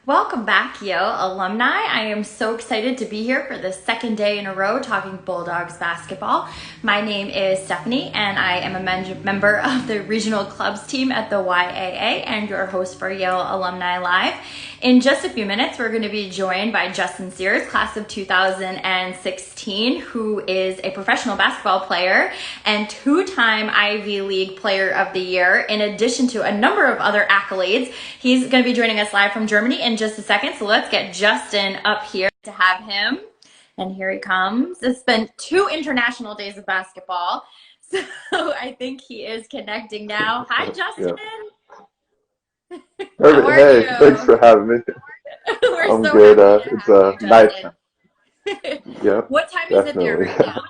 Welcome back, Yale Alumni. I am so excited to be here for the second day in a row talking Bulldogs basketball. My name is Stephanie, and I am a member of the regional clubs team at the YAA and your host for Yale Alumni Live. In just a few minutes, we're going to be joined by Justin Sears, class of 2016, who is a professional basketball player and two-time Ivy League Player of the Year, in addition to a number of other accolades. He's going to be joining us live from Germany in just a second, so let's get Justin up here to have him. And here he comes. It's been 2 international days of basketball, so I think he is connecting now. Hi, Justin. Yeah. How are Hey, you? thanks for having me. We're I'm so good. happy to It's have you, night. Justin. Yeah, What time is it there definitely. right now?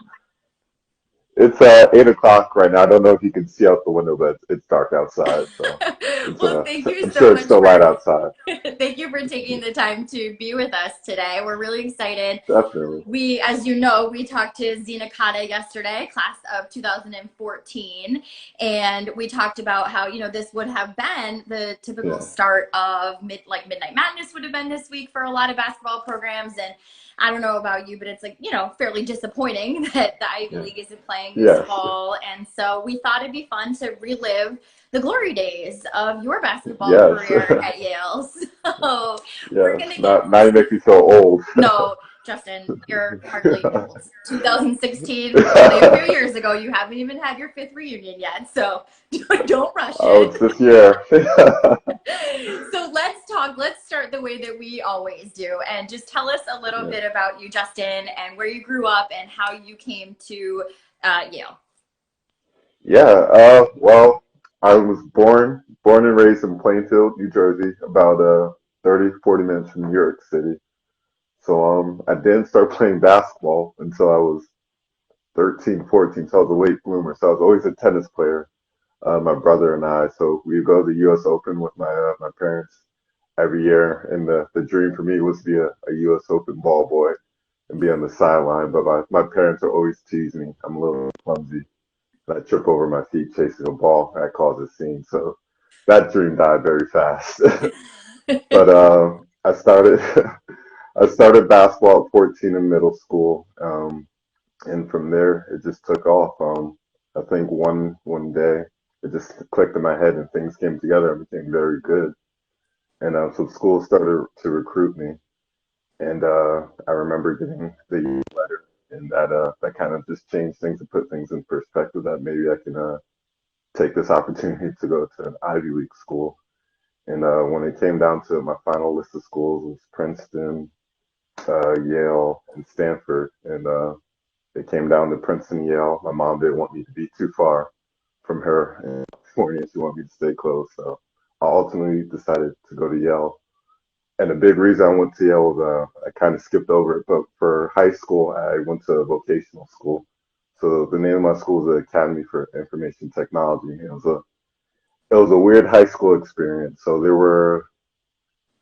It's 8 o'clock right now. I don't know if you can see out the window, but it's dark outside, so it's Well, thank you I'm so sure it's much still light for outside. thank you for taking the time to be with us today. We're really excited. Definitely. We, as you know, we talked to Zena Kata yesterday, class of 2014, and we talked about how, this would have been the typical Yeah. start of Midnight Madness would have been this week for a lot of basketball programs. And I don't know about you, but it's fairly disappointing that the Ivy Yeah. League isn't playing this Yes. fall. And so we thought it'd be fun to relive the glory days of your basketball Yes. career at Yale. So we're Yes. going to get Not now you make me feel old. no, Justin, you're hardly old. 2016 was only a few years ago. You haven't even had your 5th reunion yet, so don't rush Oh, it. it's this year. So let's talk. Let's start the way that we always do, and just tell us a little Yeah. bit about you, Justin, and where you grew up and how you came to Yale. Yeah. Well, I was born and raised in Plainfield, New Jersey, about 30, 40 minutes from New York City. So I didn't start playing basketball until I was 13, 14. So I was a late bloomer. So I was always a tennis player, my brother and I. So we would go to the U.S. Open with my parents every year. And the dream for me was to be a U.S. Open ball boy and be on the sideline. But my parents are always teasing me. I'm a little clumsy. And I trip over my feet chasing a ball. And that causes a scene. So that dream died very fast. But I started I started basketball at 14 in middle school, and from there it just took off. I think one day it just clicked in my head and things came together and became very good. And so school started to recruit me, and I remember getting the letter, and that kind of just changed things and put things in perspective that maybe I can take this opportunity to go to an Ivy League school. And when it came down to my final list of schools, it was Princeton, Yale, and Stanford. And it came down to Princeton, Yale. My mom didn't want me to be too far from her in California. She wanted me to stay close. So I ultimately decided to go to Yale. And the big reason I went to Yale was I kind of skipped over it, but for high school, I went to a vocational school. So the name of my school is the Academy for Information Technology. It was a weird high school experience. So there were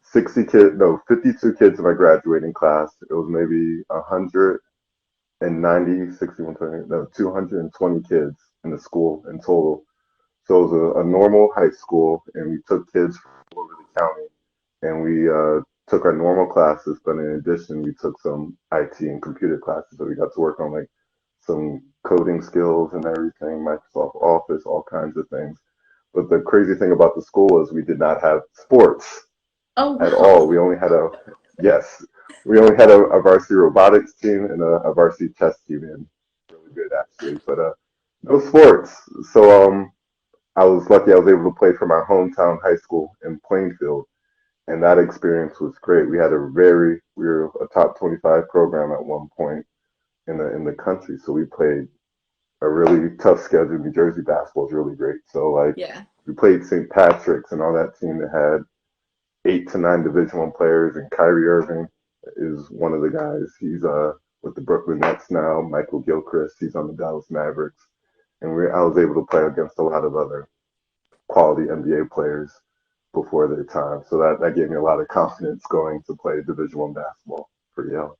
60 kids, no, 52 kids in my graduating class. It was maybe 190, 61, 20, no, 220 kids in the school in total. So it was a normal high school, and we took kids from all over the county, and we took our normal classes, but in addition, we took some IT and computer classes. So we got to work on like some coding skills and everything, Microsoft Office, all kinds of things. But the crazy thing about the school is we did not have sports Oh at wow. all. Yes, we only had a varsity robotics team and a varsity chess team, and really good actually, but no sports. So I was lucky I was able to play for my hometown high school in Plainfield, and that experience was great. We were a top 25 program at one point in the country, so we played a really tough schedule. New Jersey basketball is really great. So like Yeah. we played St. Patrick's and all that team that had 8 to 9 Division One players, and Kyrie Irving is one of the guys. He's with the Brooklyn Nets now. Michael Gilchrist, he's on the Dallas Mavericks, and I was able to play against a lot of other quality NBA players before their time. So that gave me a lot of confidence going to play Division One basketball for Yale.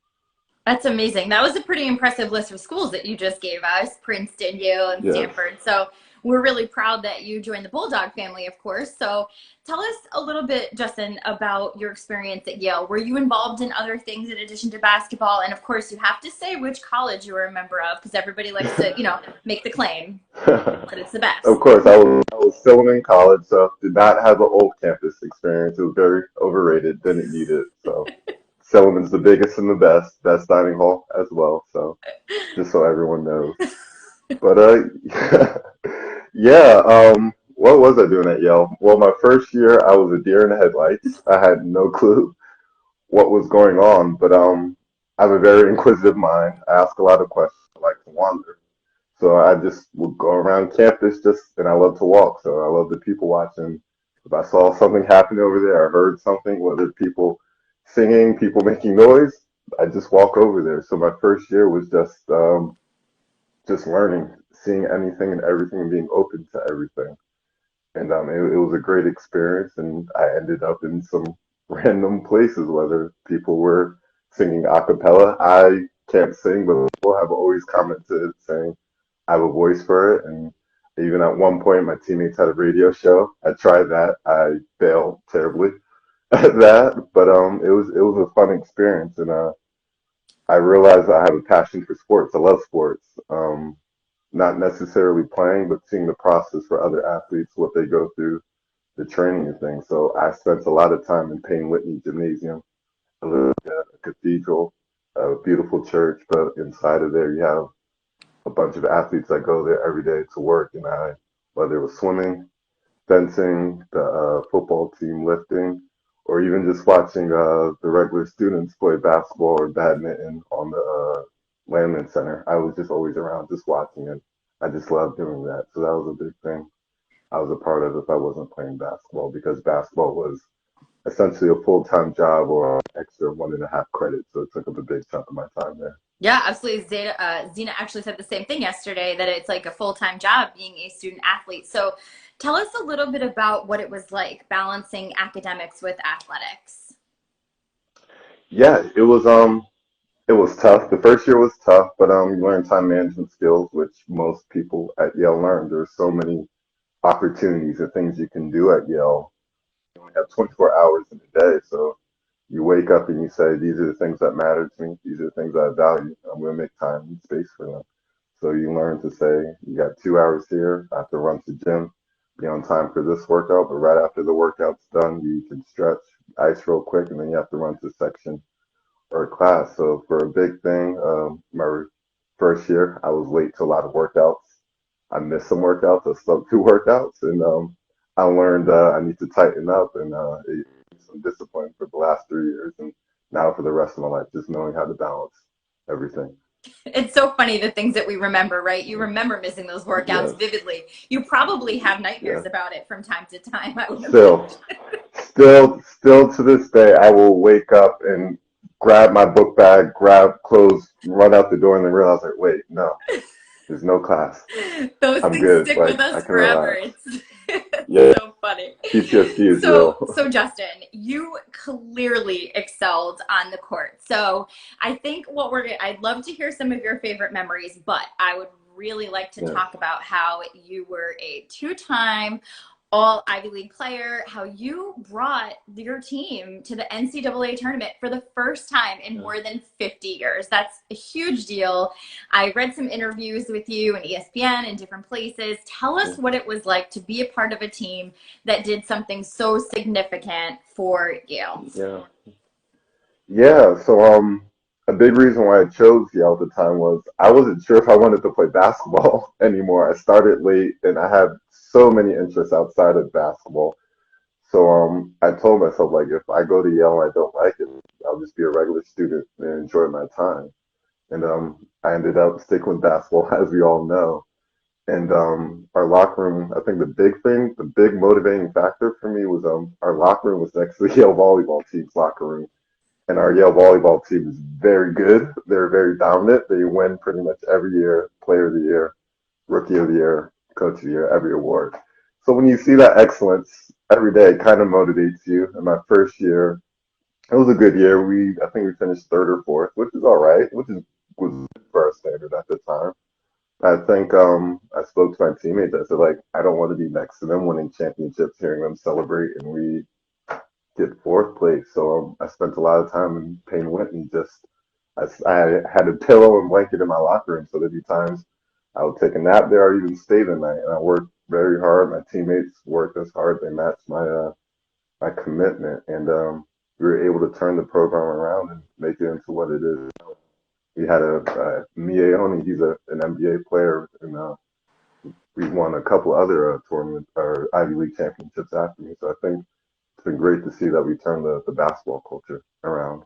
That's amazing. That was a pretty impressive list of schools that you just gave us, Princeton, Yale, and Yes. Stanford. So we're really proud that you joined the Bulldog family, of course. So tell us a little bit, Justin, about your experience at Yale. Were you involved in other things in addition to basketball? And of course, you have to say which college you were a member of because everybody likes to, make the claim that it's the Of best. course, I was still in college, so did not have an old campus experience. It was very overrated, didn't need it. So Silliman's the biggest and the best dining hall as well. So just so everyone knows. But yeah, what was I doing at Yale? Well, my first year I was a deer in the headlights. I had no clue what was going on, but I have a very inquisitive mind. I ask a lot of questions. I like to wander. So I just would go around campus and I love to walk. So I love the people watching. If I saw something happen over there, I heard something, whether people singing, people making noise, I just walk over there. So my first year was just learning, seeing anything and everything and being open to everything. And it was a great experience. And I ended up in some random places, whether people were singing a cappella. I can't sing, but people have always commented saying, I have a voice for it. And even at one point, my teammates had a radio show. I tried that. I failed terribly at that, but it was a fun experience, and I realized I have a passion for sports. I love sports. Not necessarily playing, but seeing the process for other athletes, what they go through, the training and things. So I spent a lot of time in Payne Whitney Gymnasium, a little a cathedral, a beautiful church, but inside of there you have a bunch of athletes that go there every day to work, and whether it was swimming, fencing, the football team lifting, or even just watching the regular students play basketball or badminton on the Landman Center. I was just always around just watching it. I just loved doing that. So that was a big thing I was a part of if I wasn't playing basketball because basketball was essentially a full-time job or an extra 1.5 credits. So it took up a big chunk of my time there. Yeah, absolutely. Zena actually said the same thing yesterday that it's like a full-time job being a student athlete. So tell us a little bit about what it was like balancing academics with athletics. Yeah, it was tough. The first year was tough, but you learn time management skills, which most people at Yale learn. There's so many opportunities and things you can do at Yale. You only have 24 hours in a day, so you wake up and you say, these are the things that matter to me. These are the things I value. I'm going to make time and space for them. So you learn to say, you got 2 hours here. I have to run to the gym, be on time for this workout, but right after the workout's done, you can stretch, ice real quick, and then you have to run to section or class. So for a big thing, my first year, I was late to a lot of workouts. I missed some workouts. I slept 2 workouts, and I learned I need to tighten up and some discipline for the last 3 years, and now for the rest of my life, just knowing how to balance everything. It's so funny the things that we remember, right? You remember missing those workouts Yes, vividly. You probably have nightmares yes. about it from time to time, I would Still, imagine. still to this day, I will wake up and grab my book bag, grab clothes, run out the door, and then realize, like, wait, no, there's no class. Those I'm things good. stick Like, with I us can forever. relax. It's Yeah, so funny. PTSD is So, real. so Justin, you clearly excelled on the court. So I think I'd love to hear some of your favorite memories, but I would really like to Yes. talk about how you were a two-time all Ivy League player, how you brought your team to the NCAA tournament for the first time in Yeah. more than 50 years. That's a huge deal. I read some interviews with you and ESPN and different places. Tell Yeah. us what it was like to be a part of a team that did something so significant for Yale. Yeah. Yeah. So, a big reason why I chose Yale at the time was I wasn't sure if I wanted to play basketball anymore. I started late and I had so many interests outside of basketball. So, I told myself, like, if I go to Yale and I don't like it, I'll just be a regular student and enjoy my time. And, I ended up sticking with basketball, as we all know. And our locker room, I think the big motivating factor for me was our locker room was next to the Yale volleyball team's locker room. And our Yale volleyball team is very good. They're very dominant. They win pretty much every year, player of the year, rookie of the year, coach of the year, every award. So when you see that excellence every day, it kind of motivates you. In my first year, it was a good year. I think we finished third or fourth, which is all right, which is was good for our standard at the time. I think I spoke to my teammates. I said like I don't want to be next to them winning championships, hearing them celebrate, and we get fourth place. So I spent a lot of time in Payne Whitney. I had a pillow and blanket in my locker room, so there'd be times I would take a nap there or even stay the night. And I worked very hard. My teammates worked as hard. They matched my commitment, and we were able to turn the program around and make it into what it is. We had a Mieoni. He's an NBA player, and we won a couple other tournament or Ivy League championships after me. So I think it's been great to see that we turned the basketball culture around.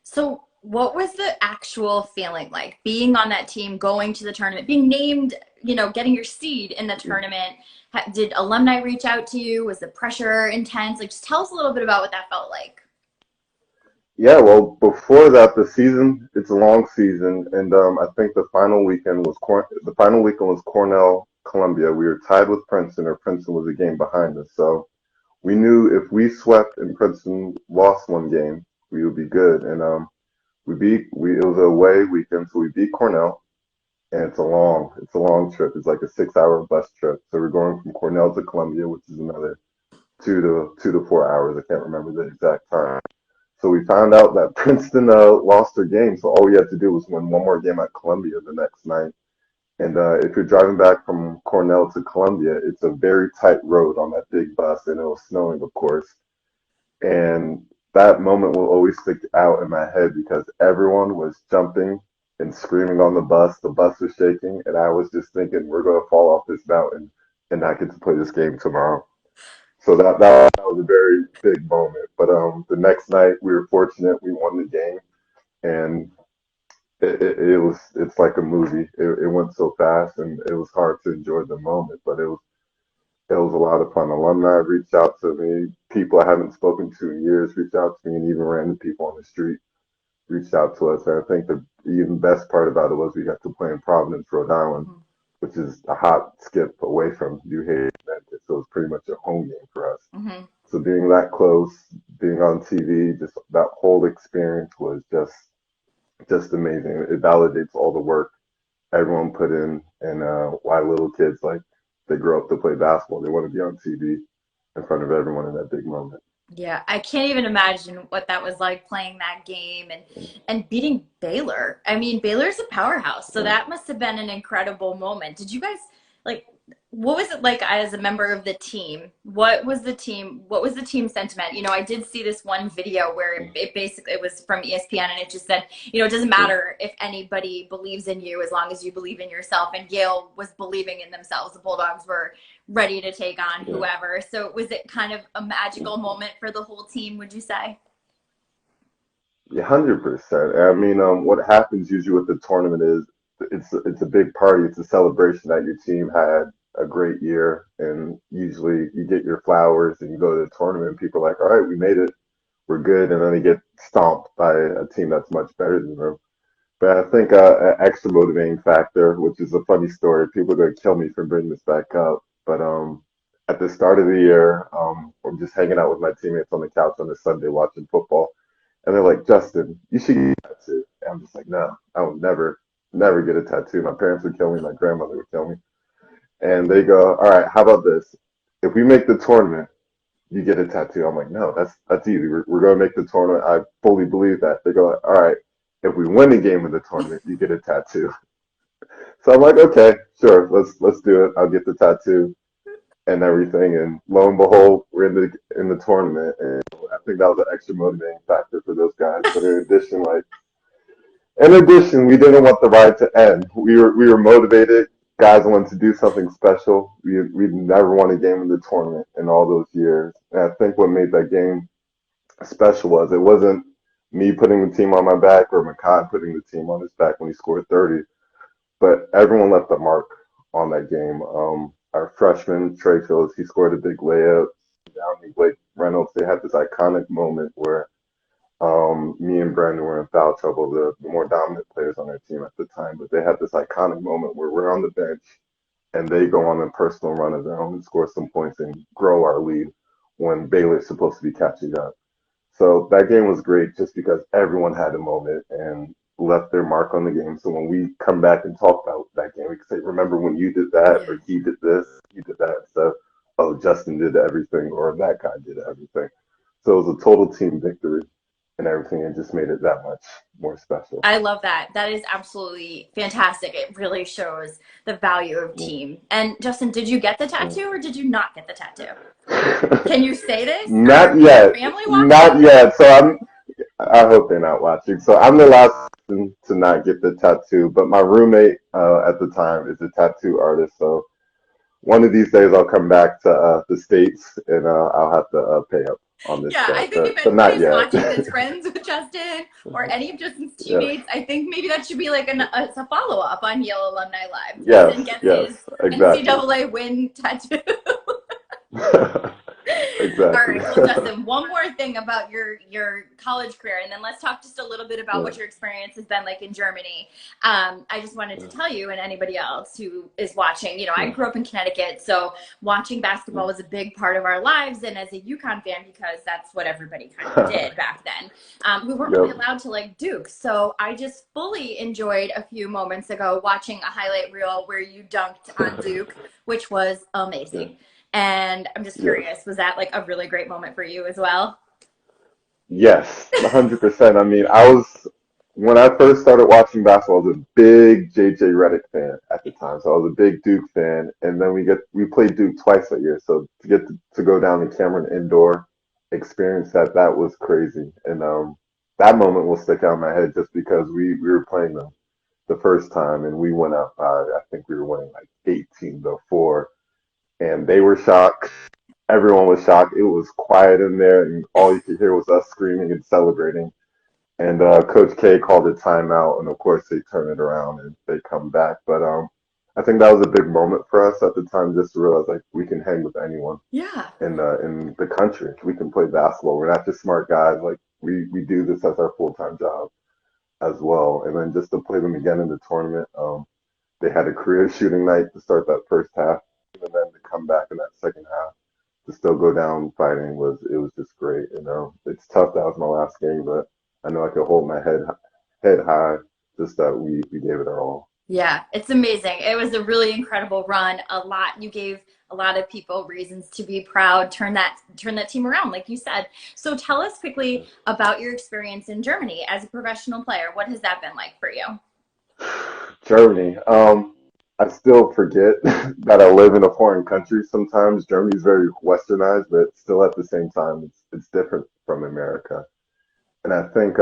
So, what was the actual feeling like being on that team, going to the tournament, being named, getting your seed in the tournament? Did alumni reach out to you? Was the pressure intense? Like, just tell us a little bit about what that felt like. Yeah, well, before that, it's a long season, and I think the final weekend was Cornell, Columbia. We were tied with Princeton, or Princeton was a game behind us. So we knew if we swept and Princeton lost one game, we would be good. And it was a away weekend, so we beat Cornell, and it's a long trip. It's like a 6 hour bus trip. So we're going from Cornell to Columbia, which is another 2 to 4 hours. I can't remember the exact time. So we found out that Princeton lost their game, so all we had to do was win one more game at Columbia the next night. And if you're driving back from Cornell to Columbia, it's a very tight road on that big bus, and it was snowing, of course. And that moment will always stick out in my head because everyone was jumping and screaming on the bus. The bus was shaking, and I was just thinking, we're going to fall off this mountain and not get to play this game tomorrow. So that was a very big moment. But the next night we were fortunate, we won the game, and it's like a movie. It went so fast, and it was hard to enjoy the moment, but it was a lot of fun. Alumni reached out to me, people I haven't spoken to in years reached out to me, and even random people on the street reached out to us. And I think the even best part about it was we got to play in Providence, Rhode Island, which is a hot skip away from New Haven, Connecticut. So it was pretty much a home game for us. Mm-hmm. So being that close, being on TV, just that whole experience was just amazing. It validates all the work everyone put in, and why little kids like they grow up to play basketball. They want to be on TV in front of everyone in that big moment. Yeah, I can't even imagine what that was like playing that game and beating Baylor. I mean, Baylor's a powerhouse, so that must have been an incredible moment. Did you guys like what was it like as a member of the team? What was the team sentiment? I did see this one video where it basically it was from ESPN and it just said, it doesn't matter if anybody believes in you as long as you believe in yourself. And Yale was believing in themselves. The Bulldogs were ready to take on Yeah. whoever. So was it kind of a magical moment for the whole team, would you say? Yeah, 100%. I mean, what happens usually with the tournament is it's a big party. It's a celebration that your team had a great year, and usually you get your flowers and you go to the tournament. And people are like, "All right, we made it, we're good," and then they get stomped by a team that's much better than them. But I think an extra motivating factor, which is a funny story, people are going to kill me for bringing this back up. But at the start of the year, I'm just hanging out with my teammates on the couch on a Sunday watching football. And they're like, Justin, you should get a tattoo. And I'm just like, no, I will never get a tattoo. My parents would kill me. My grandmother would kill me. And they go, all right, how about this? If we make the tournament, you get a tattoo. I'm like, no, that's easy. We're going to make the tournament. I fully believe that. They go, all right, if we win the game in the tournament, you get a tattoo. So I'm like, okay, sure, let's do it. I'll get the tattoo and everything. And lo and behold, we're in the tournament. And I think that was an extra motivating factor for those guys. But in addition, we didn't want the ride to end. We were motivated. Guys wanted to do something special. We never won a game in the tournament in all those years. And I think what made that game special was it wasn't me putting the team on my back or Makai putting the team on his back when he scored 30, but everyone left a mark on that game. Our freshman Trey Phillips, he scored a big layup. Downey, Blake Reynolds, they had this iconic moment where me and Brandon were in foul trouble, the more dominant players on our team at the time, but they had this iconic moment where we're on the bench and they go on a personal run of their own and score some points and grow our lead when Baylor's supposed to be catching up. So that game was great just because everyone had a moment, and left their mark on the game. So when we come back and talk about that game, we can say, remember when you did that, Yeah. or he did this, he did that. So, oh, Justin did everything, or that guy did everything. So it was a total team victory and everything, and just made it that much more special. I love that. That is absolutely fantastic. It really shows the value of Mm, team. And Justin, did you get the mm. tattoo or did you not get the tattoo? Can you say this? Not Is your yet, family not watching? yet. I hope they're not watching. So I'm the last person to not get the tattoo, but my roommate at the time is a tattoo artist. So one of these days I'll come back to the States and I'll have to pay up on this Yeah, I debt, think if but not anybody's yet. watching that's friends with Justin or any of Justin's Yes, teammates, I think maybe that should be like a follow up on Yale Alumni Live. yes, Justin gets yes, his exactly. NCAA win tattoo. All Exactly. right. Well, Justin, one more thing about your college career, and then let's talk just a little bit about Yeah, what your experience has been like in Germany. I just wanted to yeah, tell you and anybody else who is watching. I yeah, grew up in Connecticut, so watching basketball was a big part of our lives. And as a UConn fan, because that's what everybody kind of yeah. did back then, we weren't really Yep. allowed to like Duke. So I just fully enjoyed a few moments ago watching a highlight reel where you dunked on Duke, which was Yeah. amazing. And I'm just Yes. curious, was that like a really great moment for you as well? Yes. 100%. I mean, when I first started watching basketball, I was a big JJ Redick fan at the time. So I was a big Duke fan. And then we played Duke twice that year. So to go down to Cameron Indoor, experience that was crazy. And that moment will stick out in my head just because we were playing them the first time and we went up I think we were winning like 18-4 and they were shocked. Everyone was shocked. It was quiet in there, and all you could hear was us screaming and celebrating. And Coach K called a timeout, and of course they turn it around and they come back. But I think that was a big moment for us at the time, just to realize like we can hang with anyone Yeah. in the country. We can play basketball. We're not just smart guys. Like we do this as our full time job as well. And then just to play them again in the tournament. They had a career shooting night to start that first half, and then to come back in that second half to still go down fighting was just great. It's tough. That was my last game, but I know I could hold my head high. Just that we gave it our all. Yeah, it's amazing. It was a really incredible run. You gave a lot of people reasons to be proud, turn that team around, like you said. So tell us quickly about your experience in Germany as a professional player. What has that been like for you? Germany. I still forget that I live in a foreign country. Sometimes Germany's very westernized, but still at the same time, it's different from America. And I think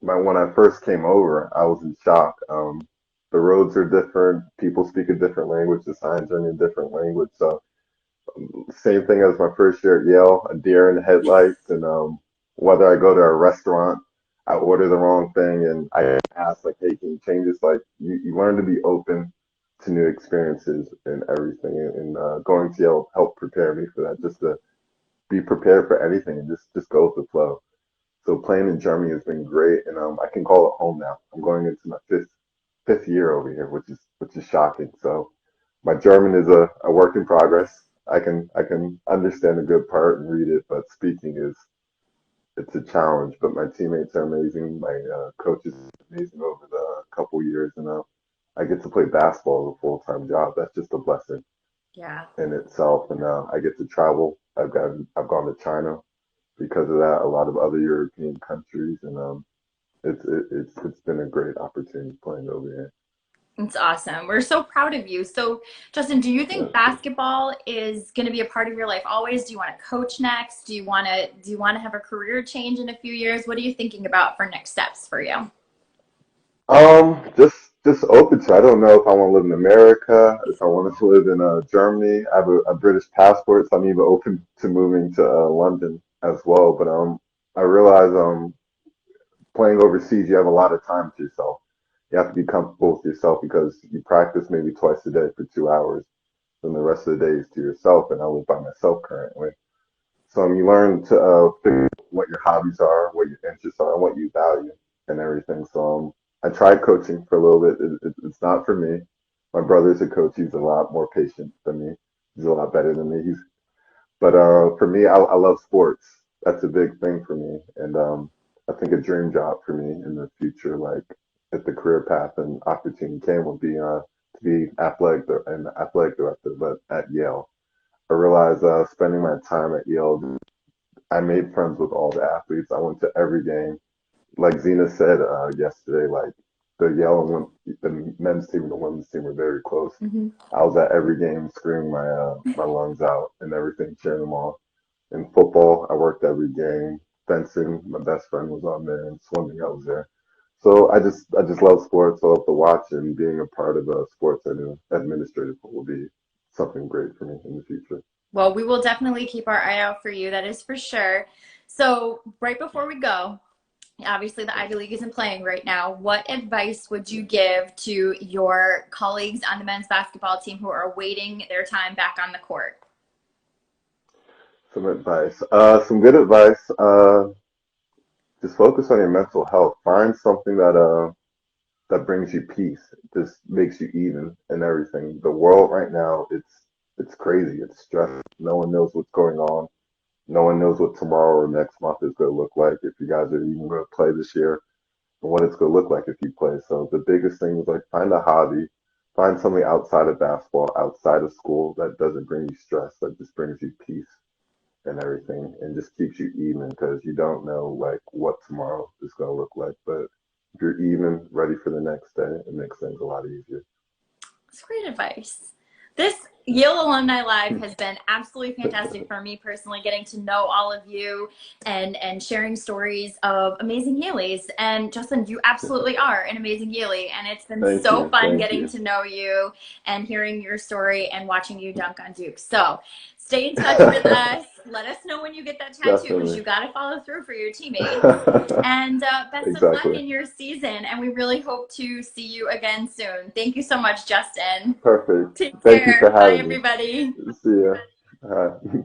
when I first came over, I was in shock. The roads are different. People speak a different language. The signs are in a different language. So same thing as my first year at Yale, a deer in the headlights. And whether I go to a restaurant, I order the wrong thing, and I ask like, "Hey, can you change this?" Like you learn to be open to new experiences and everything. And going to Yale helped prepare me for that. Just to be prepared for anything and just go with the flow. So playing in Germany has been great, and I can call it home now. I'm going into my fifth year over here, which is shocking. So my German is a work in progress. I can understand a good part and read it, but speaking is it's a challenge. But my teammates are amazing. My coach is amazing over the couple years, and I get to play basketball as a full time job. That's just a blessing Yeah. in itself, and I get to travel. I've gone to China because of that, a lot of other European countries, and it's been a great opportunity playing over here. It's awesome. We're so proud of you. So, Justin, do you think Yes. basketball is going to be a part of your life always? Do you want to coach next? Do you want to have a career change in a few years? What are you thinking about for next steps for you? Just open to. I don't know if I want to live in America, if I want to live in Germany. I have a British passport, so I'm even open to moving to London as well. But I realize playing overseas, you have a lot of time to yourself. You have to be comfortable with yourself because you practice maybe twice a day for 2 hours, then the rest of the day is to yourself. And I live by myself currently. So you learn to figure out what your hobbies are, what your interests are, and what you value, and everything. So I tried coaching for a little bit. It's not for me. My brother's a coach. He's a lot more patient than me. He's a lot better than me. But for me, I love sports. That's a big thing for me. And I think a dream job for me in the future, like if the career path and opportunity came, would be to be an athletic director, but at Yale. I realized spending my time at Yale, I made friends with all the athletes. I went to every game. Like Zena said yesterday, like the Yale and the men's team and the women's team were very close. Hmm. I was at every game screaming my lungs out and everything, cheering them on. In football, I worked every game. Fencing, my best friend was on there, and swimming, I was there. So I just love sports. I love to watch, and being a part of a sports administrative will be something great for me in the future. Well, we will definitely keep our eye out for you. That is for sure. So, right before we go, obviously the Ivy League isn't playing right now. What advice would you give to your colleagues on the men's basketball team who are awaiting their time back on the court? Some advice. Some good advice. Just focus on your mental health. Find something that brings you peace. Just makes you even and everything. The world right now, it's crazy. It's stressful. No one knows what's going on. No one knows what tomorrow or next month is going to look like. If you guys are even going to play this year, and what it's going to look like if you play. So the biggest thing is like find a hobby, find something outside of basketball, outside of school that doesn't bring you stress, that just brings you peace and everything, and just keeps you even because you don't know like what tomorrow is going to look like. But if you're even, ready for the next day, it makes things a lot easier. That's great advice. This Yale Alumni Live has been absolutely fantastic for me personally, getting to know all of you and sharing stories of amazing Yaleys. And Justin, you absolutely are an amazing Yaley, and it's been Thank so you. fun Thank getting you. to know you and hearing your story and watching you dunk on Duke. So stay in touch with us. Let us know when you get that tattoo because Definitely. you got to follow through for your teammates. And best of luck Exactly. in your season. And we really hope to see you again soon. Thank you so much, Justin. Perfect. Take Thank you for care. Bye, having me. everybody. See ya.